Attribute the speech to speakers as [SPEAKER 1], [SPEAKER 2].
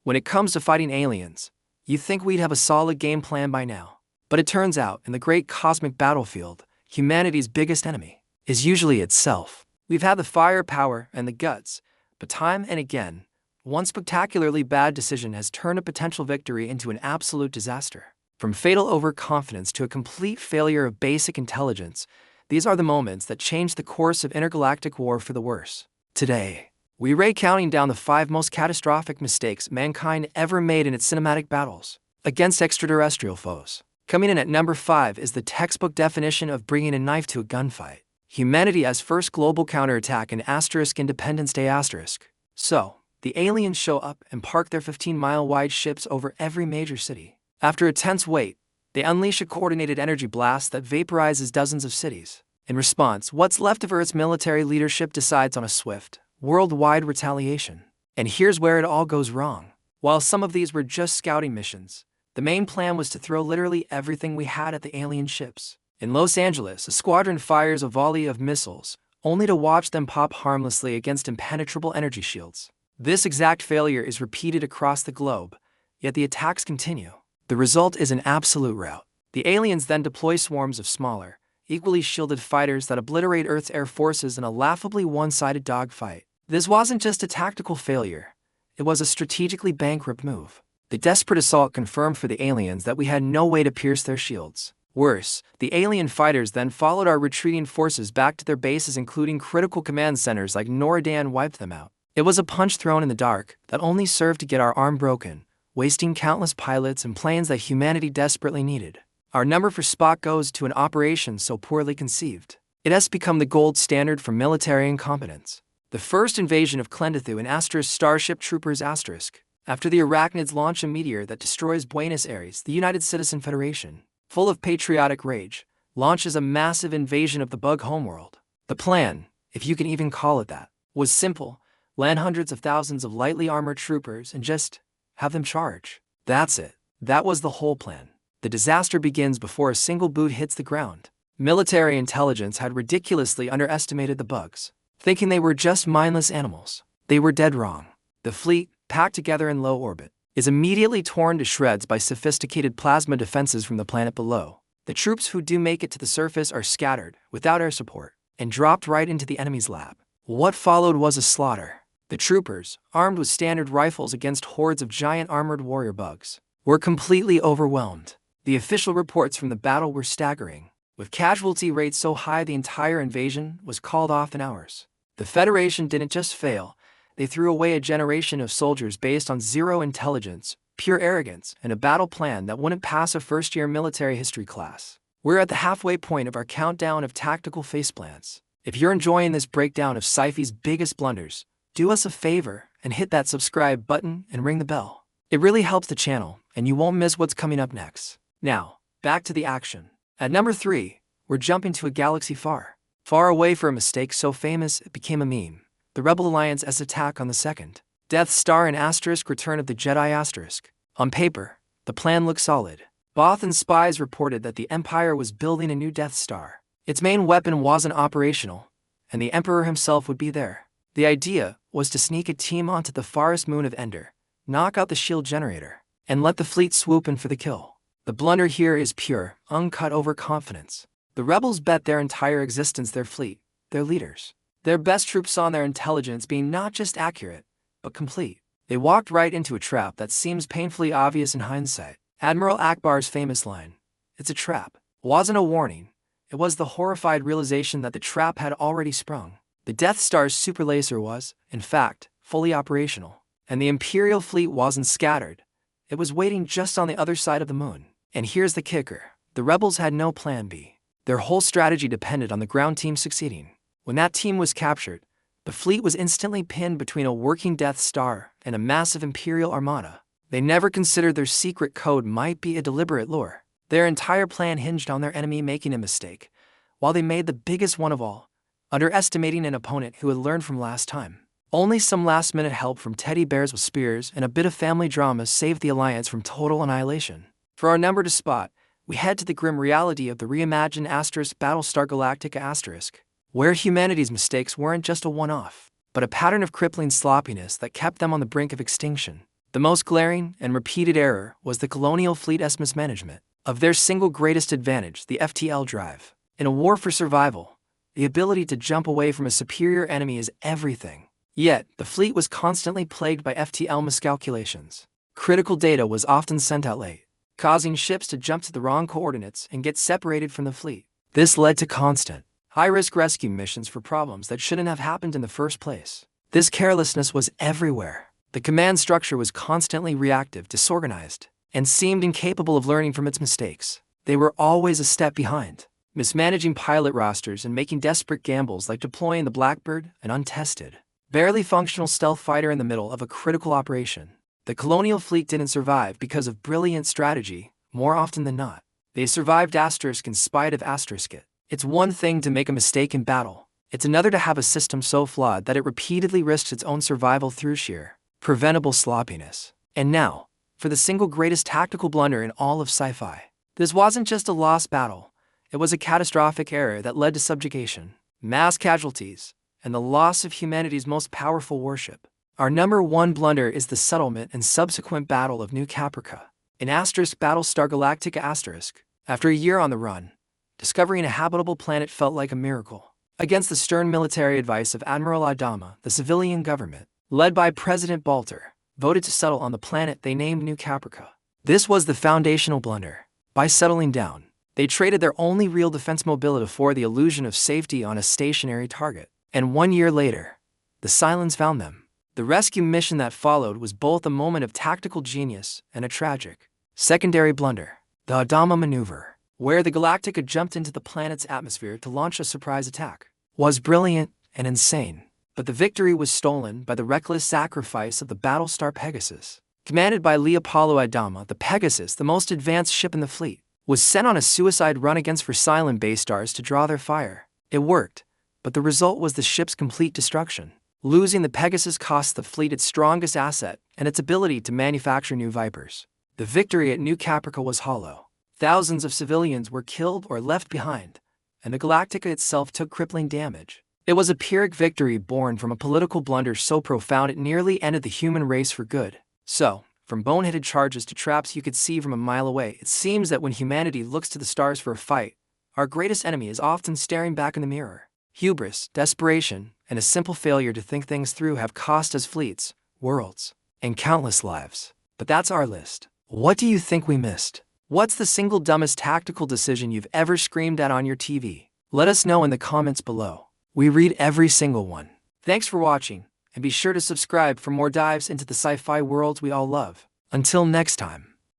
[SPEAKER 1] When it comes to fighting aliens, you'd think we'd have a solid game plan by now. But it turns out, in the great cosmic battlefield, humanity's biggest enemy is usually itself. We've had the firepower and the guts, but time and again, one spectacularly bad decision has turned a potential victory into an absolute disaster. From fatal overconfidence to a complete failure of basic intelligence, these are the moments that change the course of intergalactic war for the worse. Today, we're counting down the 5 most catastrophic mistakes mankind ever made in its cinematic battles against extraterrestrial foes. Coming in at number 5 is the textbook definition of bringing a knife to a gunfight. Humanity's first global counterattack in Independence Day *. So, the aliens show up and park their 15-mile-wide ships over every major city. After a tense wait, they unleash a coordinated energy blast that vaporizes dozens of cities. In response, what's left of Earth's military leadership decides on a swift, worldwide retaliation. And here's where it all goes wrong. While some of these were just scouting missions, the main plan was to throw literally everything we had at the alien ships. In Los Angeles, a squadron fires a volley of missiles, only to watch them pop harmlessly against impenetrable energy shields. This exact failure is repeated across the globe, yet the attacks continue. The result is an absolute rout. The aliens then deploy swarms of smaller, equally shielded fighters that obliterate Earth's air forces in a laughably one-sided dogfight. This wasn't just a tactical failure, it was a strategically bankrupt move. The desperate assault confirmed for the aliens that we had no way to pierce their shields. Worse, the alien fighters then followed our retreating forces back to their bases, including critical command centers like Noradan, and wiped them out. It was a punch thrown in the dark that only served to get our arm broken, wasting countless pilots and planes that humanity desperately needed. Our number for spot goes to an operation so poorly conceived. It has become the gold standard for military incompetence. The first invasion of Klendathu in Starship Troopers *. After the Arachnids launch a meteor that destroys Buenos Aires, the United Citizen Federation, full of patriotic rage, launches a massive invasion of the bug homeworld. The plan, if you can even call it that, was simple: land hundreds of thousands of lightly armored troopers and just have them charge. That's it. That was the whole plan. The disaster begins before a single boot hits the ground. Military intelligence had ridiculously underestimated the bugs, thinking they were just mindless animals. They were dead wrong. The fleet, packed together in low orbit, is immediately torn to shreds by sophisticated plasma defenses from the planet below. The troops who do make it to the surface are scattered, without air support, and dropped right into the enemy's lab. What followed was a slaughter. The troopers, armed with standard rifles against hordes of giant armored warrior bugs, were completely overwhelmed. The official reports from the battle were staggering, with casualty rates so high the entire invasion was called off in hours. The Federation didn't just fail, they threw away a generation of soldiers based on zero intelligence, pure arrogance, and a battle plan that wouldn't pass a first-year military history class. We're at the halfway point of our countdown of tactical faceplants. If you're enjoying this breakdown of Sci-fi's biggest blunders, do us a favor and hit that subscribe button and ring the bell. It really helps the channel, and you won't miss what's coming up next. Now, back to the action. At number 3, we're jumping to a galaxy far, far away for a mistake so famous it became a meme. The Rebel Alliance's attack on the second Death Star and Return of the Jedi *. On paper, the plan looked solid. Bothan spies reported that the Empire was building a new Death Star. Its main weapon wasn't operational, and the Emperor himself would be there. The idea was to sneak a team onto the farthest moon of Endor, knock out the shield generator, and let the fleet swoop in for the kill. The blunder here is pure, uncut overconfidence. The rebels bet their entire existence, their fleet, their leaders, their best troops on their intelligence being not just accurate, but complete. They walked right into a trap that seems painfully obvious in hindsight. Admiral Akbar's famous line, "It's a trap," wasn't a warning. It was the horrified realization that the trap had already sprung. The Death Star's super laser was, in fact, fully operational. And the Imperial fleet wasn't scattered. It was waiting just on the other side of the moon. And here's the kicker. The rebels had no plan B. Their whole strategy depended on the ground team succeeding. When that team was captured, the fleet was instantly pinned between a working Death Star and a massive Imperial armada. They never considered their secret code might be a deliberate lure. Their entire plan hinged on their enemy making a mistake, while they made the biggest one of all, underestimating an opponent who had learned from last time. Only some last-minute help from teddy bears with spears and a bit of family drama saved the Alliance from total annihilation. For our number to spot, we head to the grim reality of the reimagined Battlestar Galactica *, where humanity's mistakes weren't just a one-off, but a pattern of crippling sloppiness that kept them on the brink of extinction. The most glaring and repeated error was the colonial fleet's mismanagement of their single greatest advantage, the FTL drive. In a war for survival, the ability to jump away from a superior enemy is everything. Yet, the fleet was constantly plagued by FTL miscalculations. Critical data was often sent out late, causing ships to jump to the wrong coordinates and get separated from the fleet. This led to constant, high-risk rescue missions for problems that shouldn't have happened in the first place. This carelessness was everywhere. The command structure was constantly reactive, disorganized, and seemed incapable of learning from its mistakes. They were always a step behind, mismanaging pilot rosters and making desperate gambles like deploying the Blackbird, an untested, barely functional stealth fighter in the middle of a critical operation. The colonial fleet didn't survive because of brilliant strategy, more often than not. They survived asterisk in spite of asterisk it. It's one thing to make a mistake in battle. It's another to have a system so flawed that it repeatedly risks its own survival through sheer, preventable sloppiness. And now, for the single greatest tactical blunder in all of sci-fi. This wasn't just a lost battle. It was a catastrophic error that led to subjugation, mass casualties, and the loss of humanity's most powerful warship. Our number one blunder is the settlement and subsequent Battle of New Caprica. In Battlestar Galactica asterisk, after a year on the run, discovering a habitable planet felt like a miracle. Against the stern military advice of Admiral Adama, the civilian government, led by President Balter, voted to settle on the planet they named New Caprica. This was the foundational blunder. By settling down, they traded their only real defense mobility for the illusion of safety on a stationary target. And 1 year later, the Cylons found them. The rescue mission that followed was both a moment of tactical genius and a tragic, secondary blunder. The Adama maneuver, where the Galactica jumped into the planet's atmosphere to launch a surprise attack, was brilliant and insane. But the victory was stolen by the reckless sacrifice of the Battlestar Pegasus. Commanded by Leopoldo Adama, the Pegasus, the most advanced ship in the fleet, was sent on a suicide run against Versailles base stars to draw their fire. It worked, but the result was the ship's complete destruction. Losing the Pegasus cost the fleet its strongest asset and its ability to manufacture new Vipers. The victory at New Caprica was hollow. Thousands of civilians were killed or left behind, and the Galactica itself took crippling damage. It was a Pyrrhic victory born from a political blunder so profound it nearly ended the human race for good. So, from boneheaded charges to traps you could see from a mile away, it seems that when humanity looks to the stars for a fight, our greatest enemy is often staring back in the mirror. Hubris, desperation, and a simple failure to think things through have cost us fleets, worlds, and countless lives. But that's our list. What do you think we missed? What's the single dumbest tactical decision you've ever screamed at on your TV? Let us know in the comments below. We read every single one. Thanks for watching, and be sure to subscribe for more dives into the sci-fi worlds we all love. Until next time.